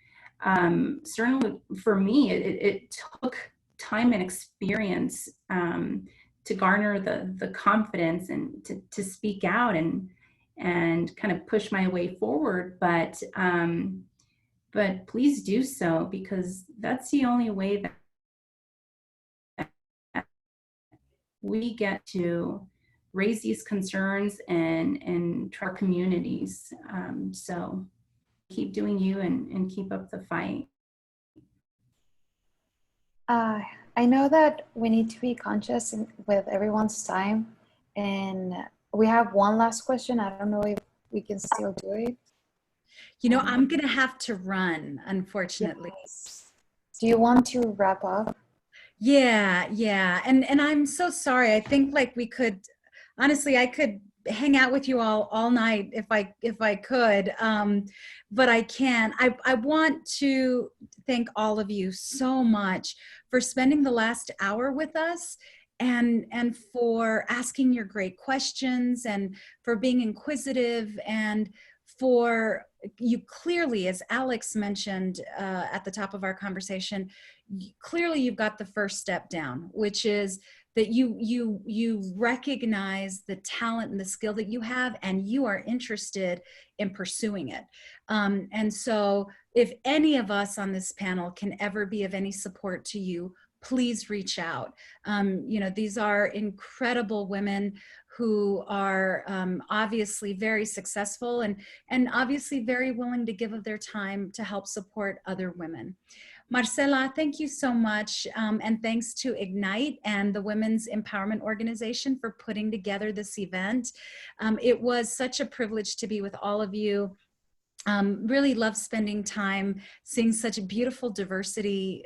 certainly for me, it took time and experience to garner the confidence and to speak out and kind of push my way forward. But please do so, because that's the only way that we get to raise these concerns and to our communities. So keep doing you and keep up the fight. I know that we need to be conscious with everyone's time, and we have one last question. I don't know if we can still do it. You know, I'm gonna have to run, unfortunately. Yes. Do you want to wrap up? Yeah. And I'm so sorry. I think like we could, honestly, I could hang out with you all night if I could, but I can't. I want to thank all of you so much for spending the last hour with us, and for asking your great questions, and for being inquisitive, and for you clearly, as Alex mentioned at the top of our conversation, clearly you've got the first step down, which is that you recognize the talent and the skill that you have, and you are interested in pursuing it. And so if any of us on this panel can ever be of any support to you, please reach out. You know, these are incredible women who are obviously very successful and obviously very willing to give of their time to help support other women. Marcela, thank you so much. And thanks to Ignite and the Women's Empowerment Organization for putting together this event. It was such a privilege to be with all of you. Really love spending time seeing such a beautiful diversity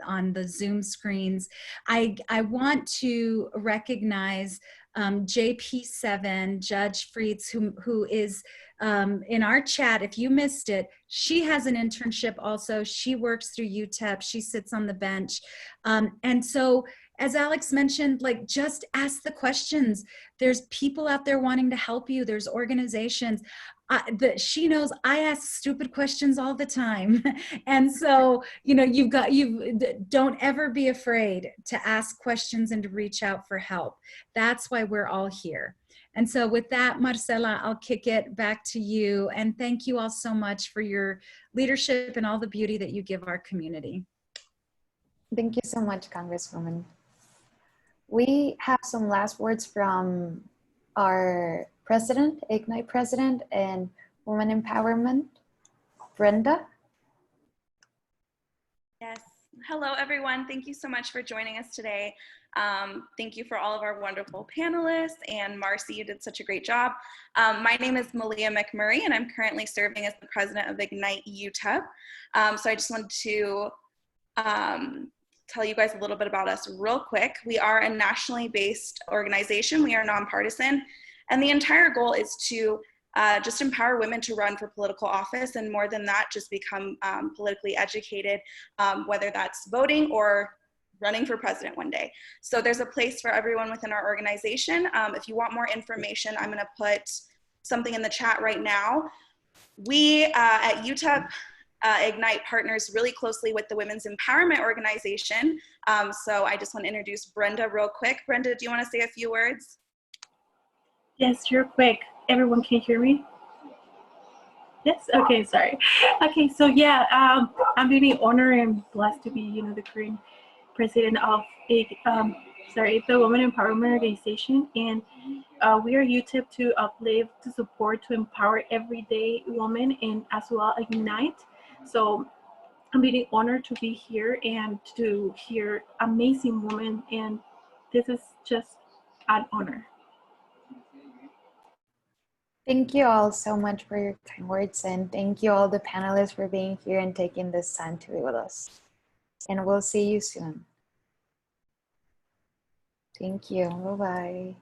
on the Zoom screens. I want to recognize JP7, Judge Frieds, who is in our chat. If you missed it, she has an internship also. She works through UTEP. She sits on the bench. And so, as Alex mentioned, like, just ask the questions. There's people out there wanting to help you. There's organizations. She knows I ask stupid questions all the time. And so, you know, don't ever be afraid to ask questions and to reach out for help. That's why we're all here. And so with that, Marcela, I'll kick it back to you. And thank you all so much for your leadership and all the beauty that you give our community. Thank you so much, Congresswoman. We have some last words from our president, Ignite president, and Women Empowerment, Brenda. Yes. Hello, everyone. Thank you so much for joining us today. Thank you for all of our wonderful panelists, and Marcy, you did such a great job. My name is Malia McMurray, and I'm currently serving as the president of Ignite UTEP. So I just wanted to tell you guys a little bit about us real quick. We are a nationally based organization. We are nonpartisan, and the entire goal is to just empower women to run for political office, and more than that, just become politically educated, whether that's voting or running for president one day. So there's a place for everyone within our organization. If you want more information, I'm gonna put something in the chat right now. We at UTEP Ignite partners really closely with the Women's Empowerment Organization. So I just want to introduce Brenda real quick. Brenda, do you want to say a few words? Yes, real quick. Everyone can hear me? Yes? Okay, sorry. Okay, so yeah, I'm really honored and blessed to be, the current president of the Women Empowerment Organization. And we are UTEP to uplift, to support, to empower everyday women, and as well Ignite. So I'm really honored to be here and to hear amazing women, and this is just an honor. Thank you all so much for your kind words, and thank you all the panelists for being here and taking this time to be with us. And we'll see you soon. Thank you. Bye-bye.